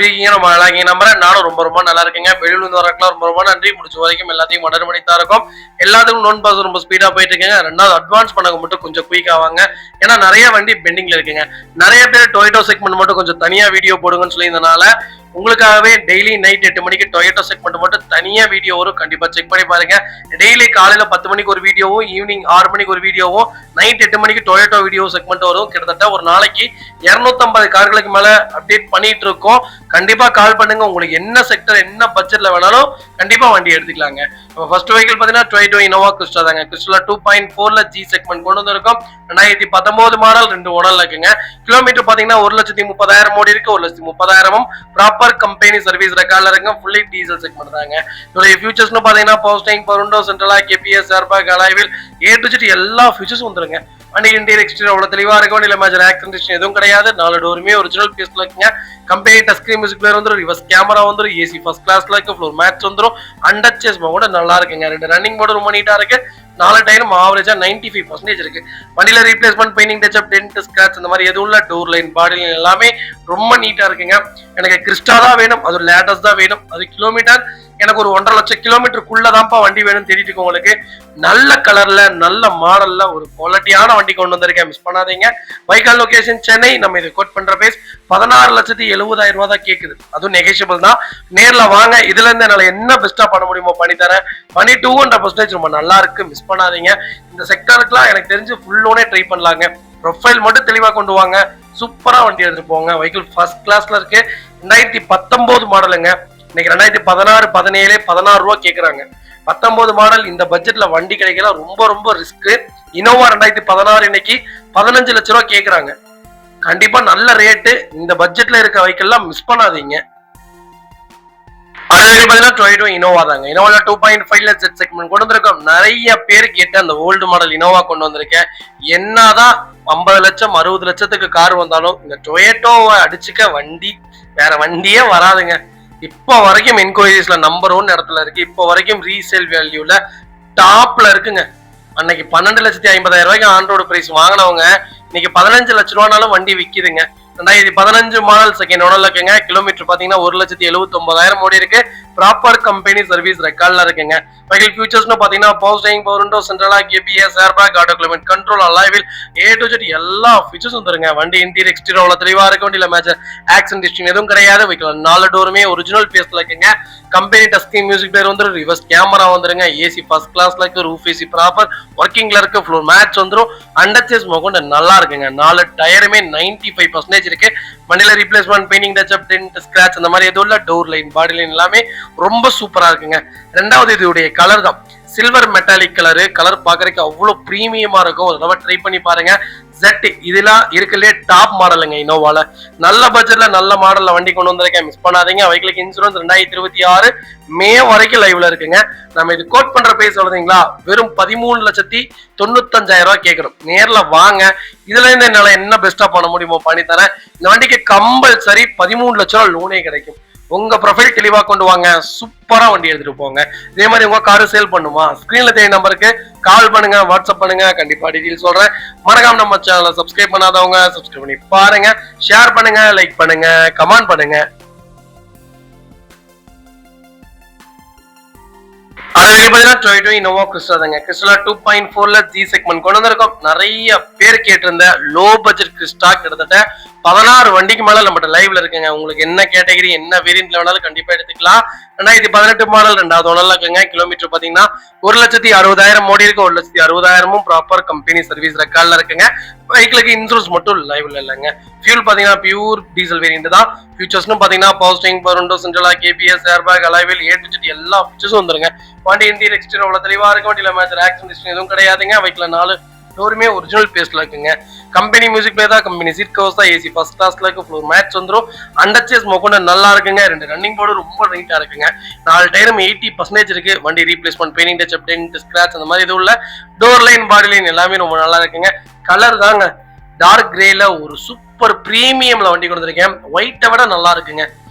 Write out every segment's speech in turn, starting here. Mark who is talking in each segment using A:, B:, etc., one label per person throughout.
A: எப்படி இருக்கீங்க? ரொம்ப நல்லா இருக்கீங்க நம்புறேன். நானும் ரொம்ப நல்லா இருக்கேங்க. வெளியில இருந்து வரக்கலாம் ரொம்ப நன்றி. முடிச்ச வரைக்கும் எல்லாத்தையும் மடர் பண்ணி தான் இருக்கும். எல்லாத்துக்கும் நோன் பாஸ் ரொம்ப ஸ்பீடா போயிட்டு இருக்குங்க. ரெண்டாவது அட்வான்ஸ் பண்ண மட்டும் கொஞ்சம் குயிக் ஆவாங்க. ஏன்னா நிறைய வண்டி பெண்டிங்ல இருக்குங்க. நிறைய பேர் டொயோட்டோ செக்மெண்ட் மட்டும் கொஞ்சம் தனியா வீடியோ போடுங்கன்னு சொல்லியிருந்தனால உங்களுக்காகவே டெய்லி நைட் 8 மணிக்கு டொயோட்டோ செக்மெண்ட் மட்டும் தனியா வீடியோ வரும். கண்டிப்பா செக் பண்ணி பாருங்க. டெய்லி காலையில 10 மணிக்கு ஒரு வீடியோவும், ஈவினிங் 6 மணிக்கு ஒரு வீடியோவும், நைட் 8 மணிக்கு டொயோட்டோ வீடியோ செக்மெண்ட் வரும். கிட்டத்தட்ட ஒரு நாளைக்கு 250 கார்களுக்கு மேல அப்டேட் பண்ணிட்டு இருக்கோம். கண்டிப்பா கால் பண்ணுங்க. உங்களுக்கு என்ன செக்டர் என்ன பட்ஜெட்ல வேணாலும் கண்டிப்பா வண்டி எடுத்துக்கலாங்க. ஃபர்ஸ்ட் வெஹிக்கிள் பாத்தீங்கன்னா டொயோட்டோ இனோவா கிறிஸ்டா தாங்க. கிறிஸ்டால 2.4ல ஜி செக்மெண்ட் கொண்டு வந்திருக்கோம். 2019 மாடல் 2 ஓனர்ல இருக்குங்க. கிலோமீட்டர் பாத்தீங்கன்னா 1,30,000 ஓடி இருக்கு. 1,30,000 ப்ராப்பர் கம்பெனி சர்வீஸ் ரெக்கார்ட்ல இருக்கு. ஃபுல்லி டீசல் செக்மெண்ட் தாங்க. இதோட ஃபீச்சர்ஸ்னு பாத்தீங்கன்னா power steering, power window, central lock, ABS, airbag, alloy wheel, A to Z எல்லா ஃபீச்சர்ஸும் வந்துருங்க. வண்டி இன்டீரியர் எக்ஸ்டீரியர் அவ்வளவு தெளிவா இருக்கும். வண்டியில மேஜர் ஆக்சிடென்ட் எதுவும் கிடையாது. 4 டோருமே ஒரிஜினல் பீஸ்ல இருக்குங்க. Company touch screen music player வந்துரும், ரிவர்ஸ் கேமரா வந்துரும், ஏசி ஃபர்ஸ்ட் கிளாஸ்ல இருக்கு, ஃப்ளோர் மேட்ச் வந்துரும், அண்டர் சேஸ் கூட நல்லா இருக்குங்க. 2 ரன்னிங் போர்டு ரொம்ப நீட்டா இருக்கு. 4 டயரும் ஆவரேஜா 95% இருக்கு. வண்டியில replacement, painting, touch up, dent, scratch இந்த மாதிரி எதுவும் இல்ல. டோர் லைன், பாடி லைன் எல்லாமே ரொம்ப நீட்டா இருக்குங்க. எனக்கு கிறிஸ்டா தான் வேணும், அது லேட்டஸ்ட் தான் வேணும். அது கிலோமீட்டர் எனக்கு ஒரு 1.5 லட்சம் கிலோமீட்டருக்குள்ளதான்ப்பா வண்டி வேணும்னு தெரிஞ்சுக்கோ. உங்களுக்கு நல்ல கலர்ல நல்ல மாடல்ல ஒரு குவாலிட்டியான வண்டி கொண்டு வந்திருக்கேன். மிஸ் பண்ணாதீங்க. வைக்கால் லொகேஷன் சென்னை. நம்ம இது கோட் பண்ற பேஸ் 16,70,000 ரூபாய் தான் கேக்குது. அதுவும் நெகோஷியபிள் தான். நேர்ல வாங்க. இதுல இருந்து என்னால என்ன பெஸ்டா பண்ண முடியுமோ பண்ணி தரேன். பண்ணி 200% ரொம்ப நல்லா இருக்கு. மிஸ் பண்ணாதீங்க. இந்த செக்டருக்குலாம் எனக்கு தெரிஞ்சு ஃபுல் லோனே ட்ரை பண்ணலாங்க. ப்ரொஃபைல் மட்டும் தெளிவா கொண்டு வாங்க. சூப்பரா வண்டி எடுத்துட்டு போங்க. வெஹிக்கிள் ஃபர்ஸ்ட் கிளாஸ்ல இருக்கு. 2019 மாடலுங்க. இன்னைக்கு 2016, 17, 16 ரூபாய் கேக்குறாங்க. 19 மாடல் இந்த பட்ஜெட்ல வண்டி கிடைக்கல. ரொம்ப ரிஸ்க். இனோவா 2016 இன்னைக்கு 15 லட்சம் ரூபாய் கேக்குறாங்க. கண்டிப்பா நல்ல ரேட்டு. இந்த பட்ஜெட்ல இருக்க வெஹிக்கிள்லாம் மிஸ் பண்ணாதீங்க. அடுத்து பாத்தீங்கன்னா டொயோட்டோ இனோவா தாங்க. இனோவால 2.5ல ஜெட் செக்மெண்ட் கொண்டு வந்திருக்கோம். நிறைய பேர் கேட்ட அந்த ஓல்டு மாடல் இனோவா கொண்டு வந்திருக்கேன். என்னதான் 50 லட்சம் 60 லட்சத்துக்கு கார் வந்தாலும் இந்த டொயோட்டோவை அடிச்சுக்க வண்டி வேற வண்டியே வராதுங்க. இப்போ வரைக்கும் என்கொயரிஸ்ல நம்பர் 1 இடத்துல இருக்கு. இப்போ வரைக்கும் ரீசேல் வேல்யூல டாப்ல இருக்குங்க. அன்னைக்கு 12,50,000 ரூபாய்க்கு ஆண்ட்ரோடு பிரைஸ் வாங்கினவங்க இன்னைக்கு 15 லட்சம் ரூபானாலும் வண்டி விக்குதுங்க. 2015 மாடல் செகண்ட் ஓனர்ல இருக்குங்க. கிலோமீட்டர் பாத்தீங்கன்னா 1,79,000 ஓடி இருக்கு. ப்ராப்பர் கம்பெனி சர்வீஸ் ரெக்கார்ட்ல இருக்குங்க. வெஹிக்கிள் ஃபியூச்சர்ஸ்னு பாத்தீங்கன்னா power steering, power window, central lock, ABS, airbag, auto climate control, alloy wheel, A to Z எல்லா ஃபீச்சர்ஸ் வந்துருங்க. வண்டி இன்டீரியர் எக்ஸ்டீரியர் அவ்வளவு தெளிவா இருக்கு. வண்டியில மேஜர் ஆக்சிடென்ட் ஹிஸ்டரி எதுவும் கிடையாது. வெஹிக்கிள் 4 டோருமே ஒரிஜினல் பேஸ்ல இருக்குங்க. Company touch screen music player வந்துரும், ரிவர்ஸ் கேமரா வந்துருங்க, ஏசி ஃபர்ஸ்ட் கிளாஸ்ல இருக்கு, ரூஃப் ஏசி ப்ராப்பர் ஒர்க்கிங்ல இருக்கு, ஃப்ளோர் மேட்ச் வந்துரும், அண்டர் சேஸ் கொண்டு நல்லா இருக்குங்க. 4 டயருமே 95% இருக்கு. வண்டியில replacement, painting, touch up, dent, scratch அந்த மாதிரி எதுவும் இல்ல. டோர் லைன், பாடி லைன் எல்லாமே ரொம்ப சூப்பரா இருக்குங்க. ரெண்டாவது இதோடைய கலர் தான். சில்வர் மெட்டாலிக் கலர் பாக்குறதுக்கு அவ்வளவு பிரீமியமா இருக்கும். ஒரு தடவை ட்ரை பண்ணி பாருங்க. ஜெட் இதெல்லாம் இருக்குல்லே டாப் மாடலுங்க இனோவால. நல்ல பட்ஜெட்ல நல்ல மாடல்ல வண்டி கொண்டு வந்திருக்கேன். மிஸ் பண்ணாதீங்க. வெஹிக்கிளுக்கு இன்சூரன்ஸ் 2026 மே வரைக்கும் லைவ்ல இருக்குங்க. நம்ம இது கோட் பண்ற பேஸ் சொல்றீங்களா வெறும் 13,95,000 ரூபாய் கேட்கணும். நேர்ல வாங்க. இதுல இருந்து என்னால என்ன பெஸ்டா பண்ண முடியுமோ பண்ணி தரேன். இந்த வண்டிக்கு கம்பல்சரி 13 லட்சம் ரூபாய் லோனே கிடைக்கும். உங்க ப்ரொஃபைல் தெளிவா கொண்டு வாங்க. சூப்பரா வண்டி எடுத்துட்டு போங்க. இதே மாதிரி உங்க காரு சேல் பண்ணுமா ஸ்கிரீன்ல தெரிய நம்பருக்கு கால் பண்ணுங்க, வாட்ஸ்அப் பண்ணுங்க. கண்டிப்பா டீடைல் சொல்றேன். மறக்காம நம்ம சேனலை சப்ஸ்கிரைப் பண்ணாதவங்க சப்ஸ்கிரைப் பண்ணி பாருங்க. ஷேர் பண்ணுங்க, லைக் பண்ணுங்க, கமெண்ட் பண்ணுங்க. டொயோட்டோ இனோவா கிறிஸ்டா தாங்க. கிறிஸ்டால 2.4ல ஜி செக்மெண்ட் கொண்டு வந்திருக்கோம். நிறைய பேர் கேட்டிருந்த லோ பட்ஜெட் கிறிஸ்டா கிட்டத்தட்ட 16 வண்டிக்கு மேல நம்மகிட்ட லைவ்ல இருக்குங்க. உங்களுக்கு என்ன கேட்டகரி என்ன வேரியன்ட்ல வேணாலும் கண்டிப்பா எடுத்துக்கலாம். 2018 மாடல் 2வது ஓனர்ல இருக்குங்க. கிலோமீட்டர் பாத்தீங்கன்னா 1,60,000 ஓடி இருக்கு. 1,60,000 ப்ராப்பர் கம்பெனி சர்வீஸ் ரெக்கார்ட்ல இருக்குங்க. வெஹிக்கிளுக்கு இன்சூரன்ஸ் மட்டும் லைவ்ல இல்லைங்க. ஃபியூல் பாத்தீங்கன்னா பியூர் டீசல் வேரியன்ட் தான். ஃபியூச்சர்ஸ்னு பாத்தீங்கன்னா power steering, power window, central lock, ABS, airbag, alloy wheel, A to Z எல்லா ஃபீச்சர்ஸும் வந்துருங்க. வண்டி இன்டீரியர் எக்ஸ்டீரியர் அவ்வளவு தெளிவா இருக்கு. வண்டியில மேஜர் ஆக்சிடென்ட் ஹிஸ்டரி எதுவும் கிடையாதுங்க. வெஹிக்கிள் 4 டோருமே ஒரிஜினல் பேஸ்ட்ல இருக்குங்க. கம்பெனி மியூசிக் பிளேயர் தான். கம்பெனி சீட் கவர்ஸ் தான். ஏசி ஃபர்ஸ்ட் கிளாஸ்ல இருக்கு. ஃப்ளோர் மேட்ச் வந்துரும். அண்டர் சேஸ் கொண்டு நல்லா இருக்குங்க. 2 ரன்னிங் போர்டு ரொம்ப நீட்டா இருக்குங்க. 4 டயரும் 80% இருக்கு. வண்டி replacement, painting, touch up, dent, scratch அந்த மாதிரி எதுவும் இல்ல. டோர் லைன், பாடி லைன் எல்லாமே ரொம்ப நல்லா இருக்குங்க. கலர் தாங்க டார்க் கிரேல ஒரு சூப்பர் பிரீமியம்ல வண்டி கொடுத்துருக்கேன். ஒயிட்டை விட நல்லா இருக்குங்க.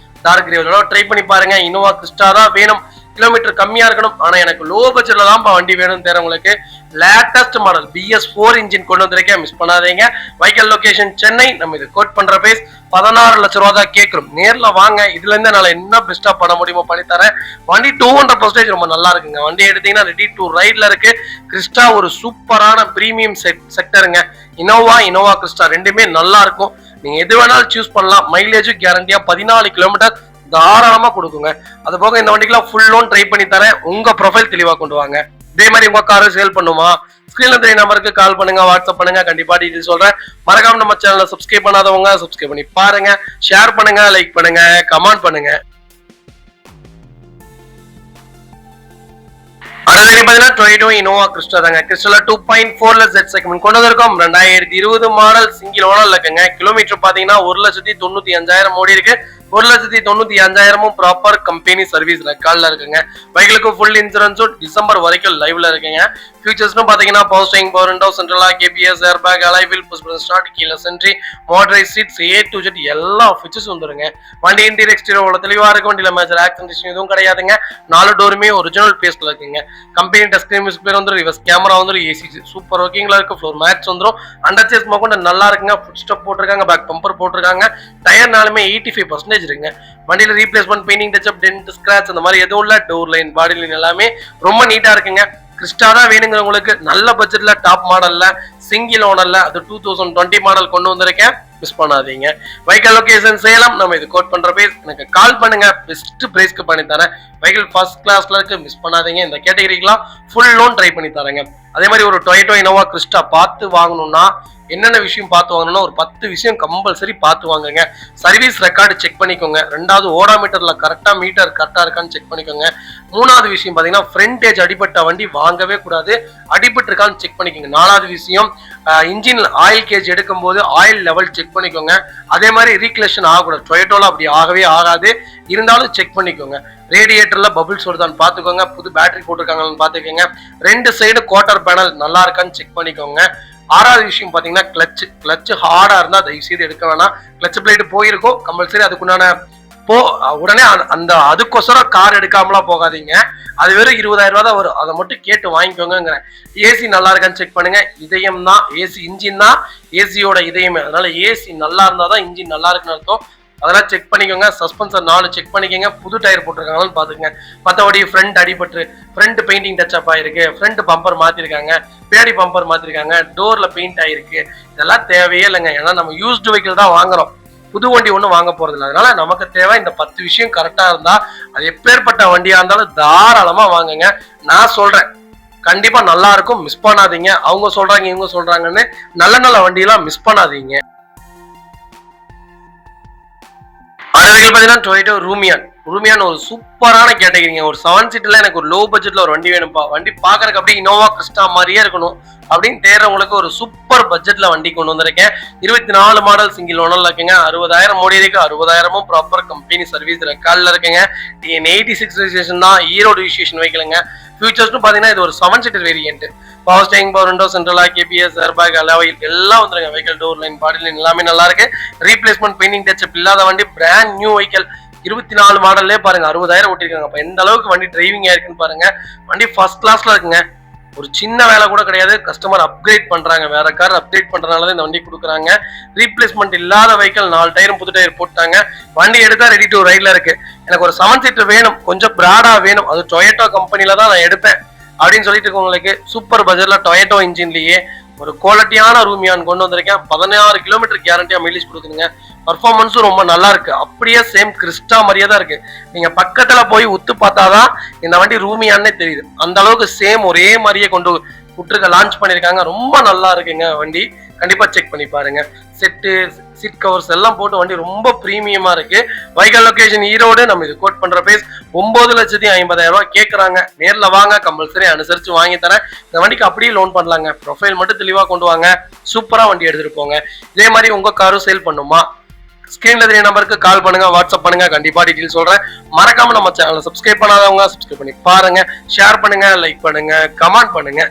A: டார்க் கிரே ட்ரை பண்ணி பாருங்க. இனோவா கிறிஸ்டா தான் வேணும். கிலோமீட்டர் கம்மியா இருக்கணும், ஆனா எனக்கு லோ பட்ஜெட்ல தான் வண்டி வேணும்னு தேரவங்களுக்கு லேட்டஸ்ட் மாடல் BS4 இன்ஜின் கொண்டு வந்திருக்கேன். மிஸ் பண்ணாதீங்க. Vehicle location Chennai. நம்ம இது கோட் பண்ற பிரைஸ் 16 லட்சம் ரூபா தான் கேட்கிறோம். நேர்ல வாங்க, இதுல இருந்து என்னால என்ன பெஸ்டா பண்ண முடியுமோ பண்ணி தரேன். வண்டி 200% ரொம்ப நல்லா இருக்குங்க. வண்டி எடுத்தீங்கன்னா ரெடி டு ரைட்ல இருக்கு. கிறிஸ்டா ஒரு சூப்பரான பிரீமியம் செக்டருங்க. இனோவா கிறிஸ்டா ரெண்டுமே நல்லா இருக்கும். நீங்க எது வேணாலும் சூஸ் பண்ணலாம். மைலேஜ் கேரண்டியா 14 கிலோமீட்டர் தாராளமா கொடுக்குங்க. அது போக இந்த வண்டிக்கெல்லாம் ஃபுல் லோன் ட்ரை பண்ணி தரேன். உங்க ப்ரொஃபைல் தெளிவா கொண்டு வாங்க. இதே மாதிரி உங்க காரை சேல் பண்ணுமா, ஸ்கிரீன்ல தெரிய நம்பருக்கு கால் பண்ணுங்க, வாட்ஸ்அப் பண்ணுங்க, கண்டிப்பா டீடைல் சொல்றேன். மறக்காம நம்ம சேனலை சப்ஸ்கிரைப் பண்ணாதவங்க சப்ஸ்கிரைப் பண்ணி பாருங்க, ஷேர் பண்ணுங்க, லைக் பண்ணுங்க, கமெண்ட் பண்ணுங்க. அடுத்த பாத்தீங்கன்னா டொயோட்டோ இனோவா கிறிஸ்டா தாங்க. கிறிஸ்டால 2.4 Z செக்மெண்ட் கொண்டு வந்திருக்கோம். 2020 மாடல் சிங்கிள் ஓனர் இருக்குங்க. கிலோமீட்டர் பாத்தீங்கன்னா 1,95,000 ஓடி இருக்கு. 1,95,000 ப்ராப்பர் கம்பெனி சர்வீஸ் ரெக்கார்ட்ல இருக்குங்க. பைக்களுக்கு ஃபுல் இன்சூரன்ஸும் டிசம்பர் வரைக்கும் லைவ்ல இருக்குங்க. ஃபியூச்சர்ஸ்னு பாத்தீங்கன்னா power steering, power window, central lock, ABS, airbag, alloy wheel, push button start, கீழ entry, motorised seats, A to Z எல்லா ஃபீச்சர்ஸ் வந்துருங்க. வண்டி இன்டீரியர் எக்ஸ்டீரியர் தெளிவா இருக்கும். வண்டியில மேஜர் ஆக்சிடென்ட் எதுவும் கிடையாதுங்க. 4 டோருமே ஒரிஜினல் பேஸ்ல இருக்குங்க. Company touch screen music player வந்து ரிவர்ஸ் கேமரா வந்து AC சூப்பர் ஒர்க்கிங்ல இருக்கு. ஃப்ளோர் மேட்ஸ் வந்துரும். அண்டர் சேஸ் மோகன் நல்லா இருக்குங்க. ஃபுட் ஸ்டெப் போட்டிருக்காங்க, பேக் பம்பர் போட்டிருக்காங்க. டயர்னாலுமே 85% இருக்குங்க. வண்டியில replacement, painting, touch up, dent, scratch அந்த மாதிரி எதுவும் இல்ல. டோர் லைன், பாடி லைன் எல்லாமே ரொம்ப நீட்டா இருக்குங்க. கிறிஸ்டா தான் வேணுங்கிறவங்களுக்கு நல்ல பட்ஜெட்ல டாப் மாடல்ல சிங்கிள் ஓனர்ல அது 2020 மாடல் கொண்டு வந்திருக்கேன். மிஸ் பண்ணாதீங்க. Vehicle location Salem. நம்ம இது கோட் பண்ற பேஸ் எனக்கு கால் பண்ணுங்க, பெஸ்ட் பிரைஸ்க்கு பண்ணி தரேன். வெஹிக்கல் ஃபர்ஸ்ட் கிளாஸ்ல இருக்கு, மிஸ் பண்ணாதீங்க. இந்த கேட்டகரிக்கெல்லாம் ஃபுல் லோன் ட்ரை பண்ணி தரேங்க. அதே மாதிரி ஒரு டொயோட்டோ இனோவா கிறிஸ்டா பார்த்து வாங்கணும்னா என்னென்ன விஷயம் பார்த்து வாங்கணும்னா ஒரு 10 விஷயம் கம்பல்சரி பார்த்து வாங்குங்க. சர்வீஸ் ரெக்கார்டு செக் பண்ணிக்கோங்க. 2வது ஓடாமீட்டர்ல கரெக்டா மீட்டர் கரெக்டா இருக்கான்னு செக் பண்ணிக்கோங்க. 3வது விஷயம் பாத்தீங்கன்னா ஃப்ரண்டேஜ் அடிபட்ட வண்டி வாங்கவே கூடாது, அடிபட்டு இருக்கான்னு செக் பண்ணிக்கோங்க. 4வது விஷயம் இன்ஜின் ஆயில் கேஜ் எடுக்கும் போது ஆயில் லெவல் செக் பண்ணிக்கோங்க. அதே மாதிரி ரீக்லேஷன் ஆகக்கூடாது. டொயோட்டோல அப்படி ஆகவே ஆகாது, இருந்தாலும் செக் பண்ணிக்கோங்க. ரேடியேட்டர்ல பபிள்ஸ் வருதான்னு பாத்துக்கோங்க. புது பேட்டரி போட்டிருக்காங்கன்னு பாத்துக்கோங்க. 2 சைடு குவார்டர் பேனல் நல்லா இருக்கான்னு செக் பண்ணிக்கோங்க. 6வது விஷயம் பாத்தீங்கன்னா கிளச் ஹார்டா இருந்தா தயவு செய்து எடுக்க வேணாம். கிளச் பிளேட் போயிருக்கும் கம்பல்சரி, அதுக்குண்டான உடனே அந்த அதுக்கொசரம் கார் எடுக்காமலாம் போகாதீங்க. அது வெறும் 20,000 ரூபா தான் வரும். அதை மட்டும் கேட்டு வாங்கிக்கோங்கிறேன். ஏசி நல்லா இருக்கான்னு செக் பண்ணுங்க. இதயம் தான் ஏசி, இன்ஜின் தான் ஏசியோட இதயமே. அதனால ஏசி நல்லா இருந்தாதான் இன்ஜின் நல்லா இருக்குன்னு அர்த்தம். அதெல்லாம் செக் பண்ணிக்கோங்க. சஸ்பென்சர் 4 செக் பண்ணிக்கோங்க. புது டயர் போட்டிருக்காங்கன்னு பாத்துக்கோங்க. மற்றபடி ஃப்ரண்ட் அடிபட்டு, ஃப்ரண்ட் பெயிண்டிங் டச் அப் ஆயிருக்கு, ஃப்ரண்ட் பம்பர் மாத்திருக்காங்க, பின்னாடி பம்பர் மாத்திருக்காங்க, டோர்ல பெயிண்ட் ஆயிருக்கு, இதெல்லாம் தேவையே இல்லைங்க. ஏன்னா நம்ம யூஸ்டு வெஹிக்கிள் தான் வாங்குறோம், புது வண்டி ஒன்றும் வாங்க போறது இல்லை. அதனால நமக்கு தேவை இந்த 10 விஷயம் கரெக்டா இருந்தா அது எப்பேற்பட்ட வண்டியா இருந்தாலும் தாராளமா வாங்குங்க. நான் சொல்றேன் கண்டிப்பா நல்லா இருக்கும், மிஸ் பண்ணாதீங்க. அவங்க சொல்றாங்க இவங்க சொல்றாங்கன்னு நல்ல நல்ல வண்டியெல்லாம் மிஸ் பண்ணாதீங்க. அடுத்த பாத்தீங்கன்னா டொயோட்டோ ரூமியான் ஒரு சூப்பரான கேட்டகரிங்க. ஒரு 7 சீட்ல எனக்கு ஒரு லோ பட்ஜெட்ல ஒரு வண்டி வேணும்ப்பா, வண்டி பாக்குறதுக்கு அப்படியே இனோவா கிறிஸ்டா மாதிரியே இருக்கணும் அப்படின்னு தேர்றவங்களுக்கு ஒரு சூப்பர் பட்ஜெட்ல வண்டி கொண்டு வந்திருக்கேன். 24 மாடல் சிங்கிள் ஓனர்ல இருக்குங்க. 60,000 ஓடி இருக்கு. 60,000 ப்ராப்பர் கம்பெனி சர்வீஸ் ரெக்கார்ட்ல இருக்குங்க. TN 86 ரெஜிஸ்ட்ரேஷன் தான், ஈரோடு ரிஜிஸ்ட்ரேஷன் வைக்கலங்க. ஃபியூச்சர்ஸ்னு பாத்தீங்கன்னா இது ஒரு 7 seater variant. Power steering, power window, central lock, ABS, airbag, alloy எல்லாம் வந்துருங்க. Vehicle door line, body line எல்லாமே நல்லா இருக்கு. ரீப்ளேஸ்மெண்ட், பெயிண்டிங் டச் அப் இல்லாத வண்டி, பிராண்ட் நியூ வெஹிக்கல். 24 மாடல்லே பாருங்க 60,000 ஓட்டிருக்காங்க. அப்ப எந்த அளவுக்கு வண்டி டிரைவிங் ஆயிருக்குன்னு பாருங்க. வண்டி ஃபர்ஸ்ட் கிளாஸ்ல இருக்குங்க. ஒரு சின்ன வேலை கூட கிடையாது. கஸ்டமர் அப்கிரேட் பண்றாங்க, வேற கார் அப்கிரேட் பண்றதுனால இந்த வண்டி கொடுக்குறாங்க. ரீப்ளேஸ்மெண்ட் இல்லாத வெஹிக்கல், 4 டயரும் புது டயர் போட்டாங்க. வண்டி எடுத்தா ரெடி டு ரைட்ல இருக்கு. எனக்கு ஒரு 7 சீட்டர் வேணும், கொஞ்சம் பிராடா வேணும், அது டொயோட்டோ கம்பெனில தான் நான் எடுப்பேன் அப்படின்னு சொல்லிட்டு இருக்கவங்களுக்கு சூப்பர் பட்ஜெட்ல டொயோட்டோ இன்ஜின்லயே ஒரு குவாலிட்டியான ரூமியான் கொண்டு வந்திருக்கேன். 16 கிலோமீட்டர் கேரண்டியா மைலேஜ் கொடுக்குதுங்க. பர்ஃபார்மன்ஸும் ரொம்ப நல்லா இருக்கு. அப்படியே சேம் கிறிஸ்டா மாதிரியே தான் இருக்கு. நீங்க பக்கத்துல போய் உத்து பார்த்தாதான் இந்த வண்டி ரூமியான்னே தெரியுது. அந்த அளவுக்கு சேம் ஒரே மாதிரியே கொண்டு விட்டுருக்க லான்ச் பண்ணிருக்காங்க. ரொம்ப நல்லா இருக்குங்க வண்டி, கண்டிப்பா செக் பண்ணி பாருங்க. செட்டு, சீட் கவர்ஸ் எல்லாம் போட்டு வண்டி ரொம்ப பிரீமியமா இருக்கு. Vehicle location Erode. நம்ம இது கோட் பண்ற பிரைஸ் 9,50,000 ரூபாய் கேட்கறாங்க. நேர்ல வாங்க, கம்பல்சரி அனுசரிச்சு வாங்கி தரேன். இந்த வண்டிக்கு அப்படியே லோன் பண்ணலாங்க. ப்ரொஃபைல் மட்டும் தெளிவா கொண்டு வாங்க, சூப்பரா வண்டி எடுத்துட்டு போங்க. இதே மாதிரி உங்க காரும் சேல் பண்ணுமா, ஸ்கிரீன்ல தெரிய நம்பருக்கு கால் பண்ணுங்க, வாட்ஸ்அப் பண்ணுங்க, கண்டிப்பா டீடைல் சொல்றேன். மறக்காம நம்ம சேனலை சப்ஸ்கிரைப் பண்ணாதவங்க சப்ஸ்கிரைப் பண்ணி பாருங்க, ஷேர் பண்ணுங்க, லைக் பண்ணுங்க, கமெண்ட் பண்ணுங்க.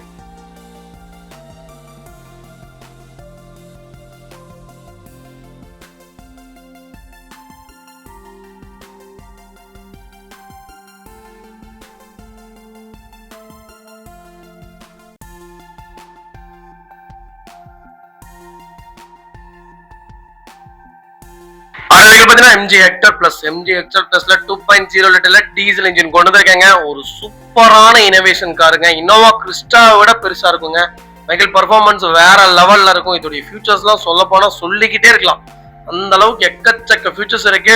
A: பாத்தீங்கன்னா MG ஹெக்டர் பிளஸ்ல 2.0 லிட்டர்ல டீசல் இன்ஜின் கொண்டு வந்திருக்காங்க. ஒரு சூப்பரான இனோவேஷன் காருங்க. இன்னோவா கிறிஸ்டாவை விட பெருசா இருக்குங்க. வெஹிக்கிள் பர்ஃபார்மன்ஸ் வேற லெவல்ல இருக்கும். இதோடைய ஃபியூச்சர்ஸ்லாம் சொல்ல போனா சொல்லிக்கிட்டே இருக்கலாம். அந்த அளவுக்கு எக்கச்சக்க ஃபியூச்சர்ஸ் இருக்கு.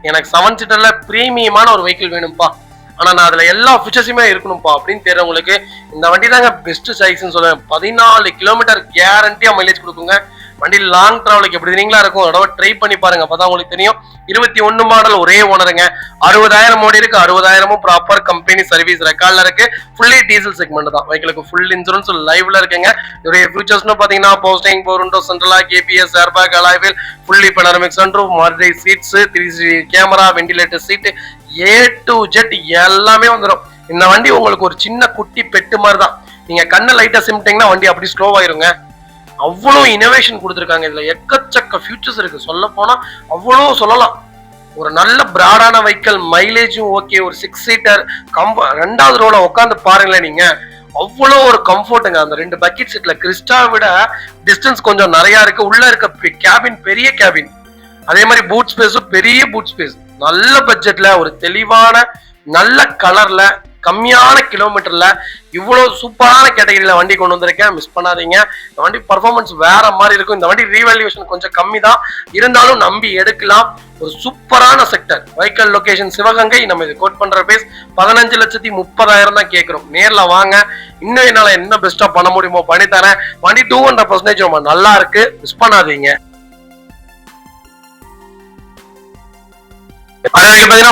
A: எனக்கு 7 சீட்டர்ல பிரீமியமான ஒரு வெஹிக்கிள் வேணும்பா, ஆனா நான் அதுல எல்லா ஃபியூச்சர்ஸுமே இருக்கணும்பா அப்படின்னு தெரியறவங்களுக்கு இந்த வண்டி தாங்க பெஸ்ட் சாய்ஸ்ன்னு சொல்லுவேன். 14 கிலோமீட்டர் கேரண்டியா மைலேஜ் கொடுக்குங்க. வண்டி லாங் டிராவலுக்கு எப்படி தெரியுங்களா இருக்கும். தடவை ட்ரை பண்ணி பாருங்க, அப்பதான் உங்களுக்கு தெரியும். 21 மாடல், ஒரே ஓனருங்க. 60,000 ஓடி இருக்கு. 60,000 ப்ராப்பர் கம்பெனி சர்வீஸ் ரெக்கார்ட்ல இருக்கு. ஃபுல்லி டீசல் செக்மெண்ட் தான். வெஹிக்கிளுக்கு ஃபுல் இன்சூரன்ஸ் லைவ்ல இருக்குங்க. இதோடைய ஃபியூச்சர்ஸ்னு பாத்தீங்கன்னா போஸ்டிங், power window, central KBS, airbag, alloy wheel, fully panoramic sunroof, Maruti seats, 360 camera, ventilator seat, A to Z எல்லாமே வந்துடும். இந்த வண்டி உங்களுக்கு ஒரு சின்ன குட்டி பெட்டு மாதிரி தான். நீங்க கண்ணை லைட்டா சிமிட்டிங்கன்னா வண்டி அப்படி ஸ்லோ ஆயிருங்க. அவ்வளோ இனோவேஷன் கொடுத்துருக்காங்க. இதுல எக்கச்சக்க ஃபியூச்சர்ஸ் இருக்கு. சொல்ல போனா அவ்வளோ சொல்லலாம். ஒரு நல்ல பிராடான வெஹிக்கிள், மைலேஜும் ஓகே. ஒரு 6 சீட்டர் ரெண்டாவது ரோல உட்காந்து பாருங்களேன் நீங்க, அவ்வளோ ஒரு கம்ஃபர்ட்டுங்க. அந்த 2 பக்கெட் சீட்ல கிறிஸ்டா விட டிஸ்டன்ஸ் கொஞ்சம் நிறைய இருக்கு. உள்ள இருக்க கேபின் பெரிய கேபின், அதே மாதிரி பூட் ஸ்பேஸும் பெரிய பூட் ஸ்பேஸ். நல்ல பட்ஜெட்ல ஒரு தெளிவான நல்ல கலர்ல கம்மியான கிலோமீட்டர்ல இவ்வளவு சூப்பரான கேட்டகரியில வண்டி கொண்டு வந்திருக்கேன். மிஸ் பண்ணாதீங்க. இந்த வண்டி பர்ஃபார்மன்ஸ் வேற மாதிரி இருக்கும். இந்த வண்டி ரீவேல்யூவேஷன் கொஞ்சம் கம்மி தான், இருந்தாலும் நம்பி எடுக்கலாம். ஒரு சூப்பரான செக்டர். Vehicle location Sivaganga. நம்ம இது கோட் பண்ற பேஸ் 15,30,000 தான் கேட்கிறோம். நேர்ல வாங்க, இன்னும் என்னால என்ன பெஸ்டா பண்ண முடியுமோ பண்ணி தரேன். வண்டி 200% ரொம்ப நல்லா இருக்கு. மிஸ் பண்ணாதீங்க.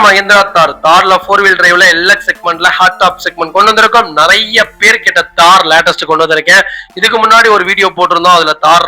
A: மஹிந்திரா தார்ல 4 வீல் டிரைவ்ல LX செக்மெண்ட்ல ஹாட் டாப் செக்மெண்ட் கொண்டு வந்திருக்கோம். நிறைய பேர் கிட்ட தார் லேட்டஸ்ட் கொண்டு வந்திருக்கேன். இதுக்கு முன்னாடி ஒரு வீடியோ போட்டிருந்தோம். அதுல தார்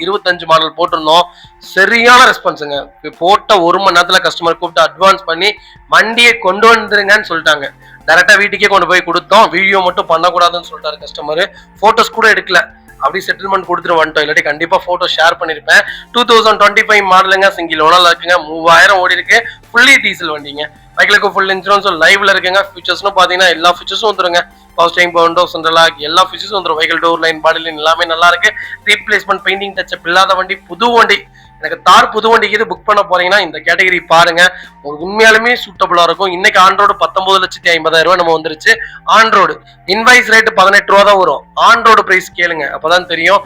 A: 25 மாடல் போட்டிருந்தோம். சரியான ரெஸ்பான்ஸுங்க. போட்ட 1 மணி நேரத்துல கஸ்டமர் கூப்பிட்டு அட்வான்ஸ் பண்ணி வண்டியை கொண்டு வந்துருங்கன்னு சொல்லிட்டாங்க. டைரக்டா வீட்டுக்கே கொண்டு போய் கொடுத்தோம். வீடியோ மட்டும் பண்ணக்கூடாதுன்னு சொல்லிட்டாரு கஸ்டமர். போட்டோஸ் கூட எடுக்கல, அப்படி செட்டில்மெண்ட் கொடுத்துட்டு வந்துட்டோம். இல்லாட்டி கண்டிப்பா போட்டோ ஷேர் பண்ணிருப்பேன். 2025 மாடலுங்க. சிங்கிள் ஓனர்ல இருக்குங்க. 3000 ஓடி இருக்கு. ஃபுல்லி டீசல் வண்டிங்க. வெஹிக்கிளுக்கு ஃபுல் இன்சூரன்ஸ் லைவ்ல இருக்குங்க. ஃபியூச்சர்ஸ்னு பாத்தீங்கன்னா எல்லா ஃபியூச்சர்ஸும் வந்துருங்க. Power steering, power window, central lock, எல்லா ஃபியூச்சர்ஸும் வந்துரும். Vehicle door line, body line எல்லாமே நல்லா இருக்கு. ரீப்ளேஸ்மெண்ட், பெயிண்டிங் டச்சப் இல்லாத வண்டி, புது வண்டி. எனக்கு தார் புது வண்டிக்கு இது புக் பண்ண போறீங்கன்னா இந்த கேட்டகரி பாருங்க. உங்களுக்கு உண்மையாலுமே சூட்டபிளா இருக்கும். இன்னைக்கு ஆன்ரோடு 19,50,000 நம்ம வந்துருச்சு. ஆன்ரோடு இன்வாய்ஸ் ரேட் 18 ரூபா தான் வரும். ஆன்ரோடு பிரைஸ் கேளுங்க, அப்பதான் தெரியும்.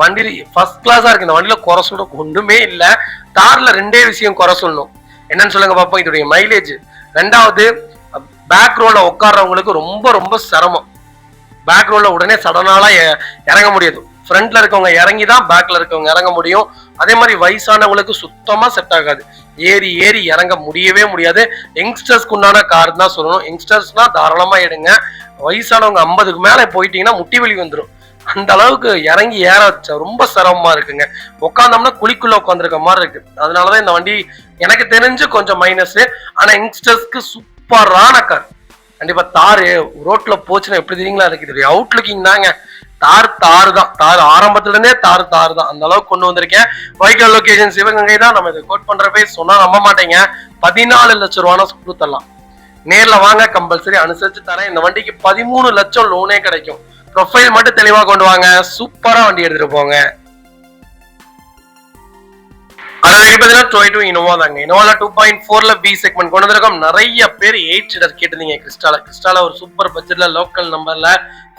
A: வண்டி ஃபர்ஸ்ட் கிளாஸா இருக்கு. இந்த வண்டியில குறை சொல்ல ஒண்ணுமே இல்ல. தார்ல 2 விஷயம் குறை சொல்லணும். என்னன்னு சொல்லுங்க பாப்போம். இதோடைய மைலேஜ். 2வது, பேக் ரோல உட்கார்றவங்களுக்கு ரொம்ப ரொம்ப சிரமம். பேக் ரோல உடனே சடனால இறங்க முடியாது. ஃப்ரண்ட்ல இருக்கவங்க இறங்கி தான் பேக்ல இருக்கவங்க இறங்க முடியும். அதே மாதிரி வயசானவங்களுக்கு சுத்தமா செட் ஆகாது. ஏறி ஏறி இறங்க முடியவே முடியாது. யங்ஸ்டர்ஸ்க்கு உண்டான கார் தான் சொல்லணும். யங்ஸ்டர்ஸ்னா தாராளமா எடுங்க. வயசானவங்க 50க்கு மேல போயிட்டீங்கன்னா முட்டி வலி வந்துடும். அந்த அளவுக்கு இறங்கி ஏற ரொம்ப சிரமமா இருக்குங்க. உட்காந்தோம்னா குழிக்குள்ள உட்காந்துருக்க மாதிரி இருக்கு. அதனாலதான் இந்த வண்டி எனக்கு தெரிஞ்சு கொஞ்சம் மைனஸ். ஆனா யங்ஸ்டர்ஸ்க்கு சூப்பரான கார். கண்டிப்பா தாரு ரோட்ல போச்சுன்னா எப்படி தெரியுங்களா இருக்கு. இது அவுட் லுக்கிங் தாங்க. தார் தான். தார் ஆரம்பத்துல இருந்தே தார் தான். அந்த அளவுக்கு கொண்டு வந்திருக்கேன். வெஹிக்கிள் லொகேஷன் சிவகங்கை தான். நம்ம இதை கோட் பண்ற பேர் சொன்னா நம்ப மாட்டேங்க. 14 லட்சம் ரூபானா கொடுத்துடலாம். நேர்ல வாங்க, கம்பல்சரி அனுசரிச்சு தரேன். இந்த வண்டிக்கு 13 லட்சம் லோனே கிடைக்கும். ப்ரொஃபைல் மட்டும் தெளிவா கொண்டு வாங்க. சூப்பரா வண்டி எடுத்துட்டு போங்க. இனோவா தாங்க. இனோவால 2.4ல B செக்மெண்ட் கொண்டு வந்திருக்கோம். நிறைய பேர் 8 சீட்டர் கேட்டிருந்தீங்க. கிறிஸ்டால ஒரு சூப்பர் பட்ஜெட்ல லோக்கல் நம்பர்ல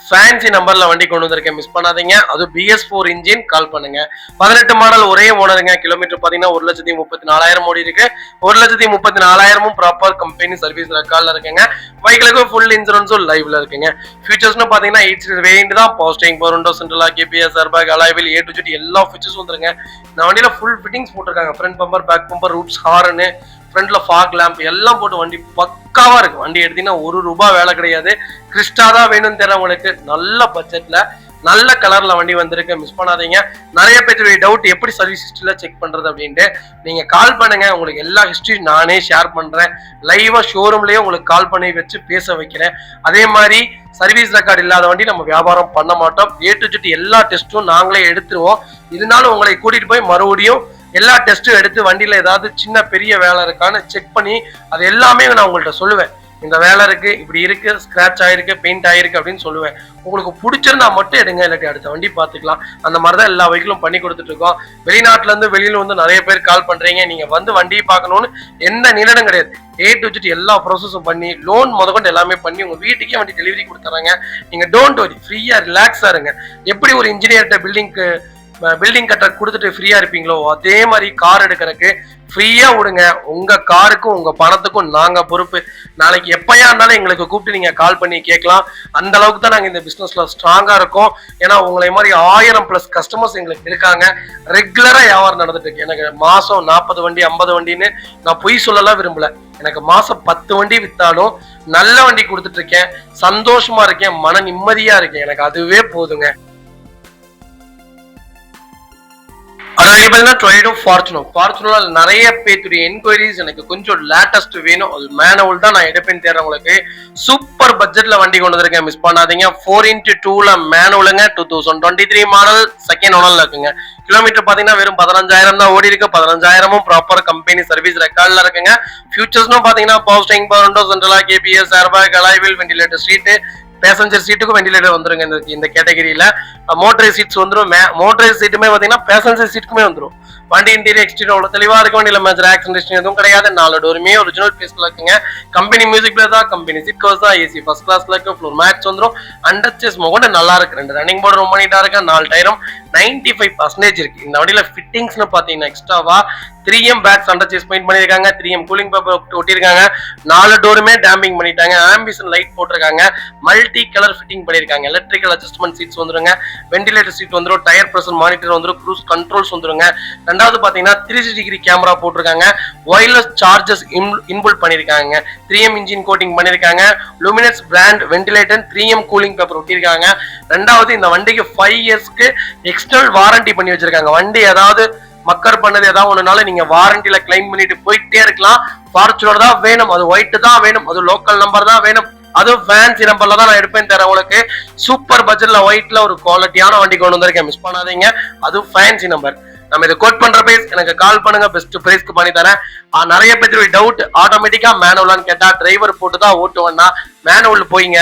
A: ஃபேன்சி நம்பர்ல வண்டி கொண்டு வந்திருக்கேன். மிஸ் பண்ணாதீங்க. அது BS4 இன்ஜின். கால் பண்ணுங்க. 18 மாடல், ஒரே ஓனருங்க. கிலோமீட்டர் பாத்தீங்கன்னா 1,34,000 ஓடி இருக்கு. 1,34,000 ப்ராப்பர் கம்பெனி சர்வீஸ் ரெக்கார்ட்ல இருக்குங்க. வெஹிக்கிளுக்கு ஃபுல் இன்சூரன்ஸும் லைவ்ல இருக்குங்க. ஃபியூச்சர்ஸ்னு பாத்தீங்கன்னா 8 சீட்டர் வேரியன்ட் தான். Power steering, power window, central lock, KBS, airbag, alloy wheel, A to Z எல்லா ஃபியூச்சர்ஸும் வந்துருங்க. இந்த வண்டியில ஃபுல் ஃபிட்டிங்ஸ் போட்டிருக்காங்க. Front bumper, back bumper, roots, horn, ஃப்ரண்ட்ல ஃபாக் லேம்ப் எல்லாம் போட்டு வண்டி பக்காவா இருக்கு. வண்டி எடுத்தீங்கன்னா ₹1 வேலை கிடையாது. கிறிஸ்டா தான் வேணும்னு தெரியவங்களுக்கு நல்ல பட்ஜெட்ல நல்ல கலர்ல வண்டி வந்திருக்கு. மிஸ் பண்ணாதீங்க. நிறைய பேருடைய டவுட் எப்படி சர்வீஸ் ஹிஸ்டரியில செக் பண்றது அப்படின்ட்டு நீங்க கால் பண்ணுங்க. உங்களுக்கு எல்லா ஹிஸ்டரி நானே ஷேர் பண்றேன். லைவா ஷோரூம்லயே உங்களுக்கு கால் பண்ணி வச்சு பேச வைக்கிறேன். அதே மாதிரி சர்வீஸ் ரெக்கார்டு இல்லாத வண்டி நம்ம வியாபாரம் பண்ண மாட்டோம். A to Z எல்லா டெஸ்ட்டும் நாங்களே எடுத்துருவோம். இதனால உங்களை கூட்டிட்டு போய் மறுபடியும் எல்லா டெஸ்ட்டும் எடுத்து வண்டியில ஏதாவது சின்ன பெரிய வேலை இருக்கான்னு செக் பண்ணி அது எல்லாமே நான் உங்கள்கிட்ட சொல்லுவேன். இந்த வேலை இருக்கு, இப்படி இருக்கு, ஸ்கிராட்ச் ஆயிருக்கு, பெயிண்ட் ஆயிருக்கு அப்படின்னு சொல்லுவேன். உங்களுக்கு பிடிச்சிருந்தா மட்டும் எடுங்க, இல்லாட்டி அடுத்த வண்டி பார்த்துக்கலாம். அந்த மாதிரி தான் எல்லா வெஹிக்கிளும் பண்ணி கொடுத்துட்டு இருக்கோம். வெளிநாட்டுல இருந்து வெளியில வந்து நிறைய பேர் கால் பண்றீங்க, நீங்க வந்து வண்டியை பார்க்கணும்னு எந்த நிலடம் கிடையாது. A to Z எல்லா ப்ராசஸும் பண்ணி லோன் முதற்கொண்டு எல்லாமே பண்ணி உங்க வீட்டுக்கே வண்டி டெலிவரி கொடுத்துறாங்க. நீங்க டோன்ட் வரி, ஃப்ரீயா ரிலாக்ஸா இருங்க. எப்படி ஒரு இன்ஜினியர்கிட்ட பில்டிங் கட்ட கொடுத்துட்டு ஃப்ரீயா இருப்பீங்களோ அதே மாதிரி கார் எடுக்கிறதுக்கு ஃப்ரீயா விடுங்க. உங்க காருக்கும் உங்க பணத்துக்கும் நாங்க பொறுப்பு. நாளைக்கு எப்பயா இருந்தாலும் எங்களுக்கு கூப்பிட்டு நீங்க கால் பண்ணி கேட்கலாம். அந்த அளவுக்கு தான் நாங்க இந்த பிசினஸ்ல ஸ்ட்ராங்கா இருக்கோம். ஏன்னா உங்களை மாதிரி 1000+ கஸ்டமர்ஸ் எங்களுக்கு இருக்காங்க. ரெகுலரா வியாபாரம் நடந்துட்டு இருக்கு. எனக்கு மாசம் 40 வண்டி 50 வண்டின்னு நான் பொய் சொல்லலாம் விரும்பல. எனக்கு மாசம் 10 வண்டி வித்தாலும் நல்ல வண்டி கொடுத்துட்டு இருக்கேன். சந்தோஷமா இருக்கேன், மன நிம்மதியா இருக்கேன். எனக்கு அதுவே போதுங்க. ஃபார்ச்சுனர் நிறைய பேருடைய என்கொயரிஸ் எனக்கு கொஞ்சம் லேட்டஸ்ட் வேணும், அது மேனுவல் தான் நான் எடுப்பேன்னு தேர்றவங்களுக்கு சூப்பர் பட்ஜெட்ல வண்டி கொண்டு வந்திருக்கேன். மிஸ் பண்ணாதீங்க. 4x2ல மேனுவலுங்க, 2023 மாடல், செகண்ட் ஓனர்ல இருக்குங்க. கிலோமீட்டர் பாத்தீங்கன்னா வெறும் 15,000 தான் ஓடி இருக்கு. 15,000 ப்ராப்பர் கம்பெனி சர்வீஸ் ரெக்கார்ட்ல இருக்குங்க. ஃபியூச்சர்ஸ்னு பாத்தீங்கன்னா power steering, power window, central KBS, airbag, alloy wheel, ventilator seat, passenger சீட்டுக்கும் வெண்டிலேட்டர் வந்துருங்க. இந்த கேட்டகரியில மோட்டரைஸ் சீட்ஸ் வந்துடும். மோட்டரைஸ் சீட்டுமே பாத்தீங்கன்னா பேசஞ்சர் சீட்டுக்குமே வந்துடும். வண்டி இன்டீரியர் எக்ஸ்டீரியர் அவ்வளவு தெளிவா இருக்க, வண்டியில மேஜர் ஆக்சிடென்ட் எதுவும் கிடையாது. 4 டோருமே ஒரிஜினல் பேஸ்ல இருக்குங்க. கம்பெனி மியூசிக் பிளேயர் தான், கம்பெனி சீட் கவர்ஸ் தான், ஏசி ஃபர்ஸ்ட் கிளாஸ்ல இருக்கு, ஃப்ளோர் மேட்ஸ் வந்துடும். அண்டர்சேஸ் மோகன் நல்லா இருக்கு. 2 ரன்னிங் போர்டு ரொம்ப நீட்டா இருக்கு. 4 டயரும் 95% இருக்கு. இந்த வண்டியில ஃபிட்டிங்ஸ்னு பாத்தீங்கன்னா எக்ஸ்ட்ராவா 3M பேக்ஸ் அண்டர்சேஸ் பெயிண்ட் பண்ணிருக்காங்க. 3M கூலிங் பேப்பர் ஒட்டிருக்காங்க. 4 டோருமே டேம்பிங் பண்ணிட்டாங்க. ஆம்பிஷன் லைட் போட்டிருக்காங்க. மல்டி கலர் ஃபிட்டிங் பண்ணிருக்காங்க. எலக்ட்ரிக்கல் அட்ஜஸ்ட்மெண்ட் சீட்ஸ் வந்துருங்க. வென்டிலேட்டர் சீட் வந்துரும். டயர் பிரஷர் மானிட்டர் வந்துரும். க்ரூஸ் கண்ட்ரோல்ஸ் வந்துருங்க. ரெண்டாவது பாத்தீங்கன்னா 360 டிகிரி கேமரா போட்டிருக்காங்க. ஒயர்லெஸ் சார்ஜஸ் இன்புல் பண்ணிருக்காங்க. 3M இன்ஜின் கோட்டிங் பண்ணிருக்காங்க. Luminous brand ventilator, 3M cooling paper ஒட்டிருக்காங்க. ரெண்டாவது இந்த வண்டிக்கு 5 இயர்ஸ்க்கு எக்ஸ்டர்னல் வாரண்டி பண்ணி வச்சிருக்காங்க. வண்டி ஏதாவது மக்கர் பண்ணது ஏதாவது ஒண்ணுனால நீங்க வாரண்டில கிளைம் பண்ணிட்டு போயிட்டே இருக்கலாம். ஃபார்ச்சுனர் தான் வேணும், அது ஒயிட் தான் வேணும், அது லோக்கல் நம்பர் தான் வேணும், அதுவும் ஃபேன்சி நம்பர்ல தான் நான் எடுப்பேன் தரேன் உங்களுக்கு. சூப்பர் பட்ஜெட்ல ஒயிட்ல ஒரு குவாலிட்டியான வண்டி கொண்டு வந்திருக்கேன், மிஸ் பண்ணாதீங்க. அதுவும் ஃபேன்சி நம்பர். நம்ம இதை கோட் பண்ற பிரைஸ் எனக்கு கால் பண்ணுங்க, பெஸ்ட் பிரைஸ்க்கு பண்ணி தரேன். நிறைய பேருக்கு டவுட், ஆட்டோமேட்டிக்கா மேனுவலான்னு கேட்டா டிரைவர் போட்டு தான் ஓட்டுவேன்னா மேனுவல் போயிங்க.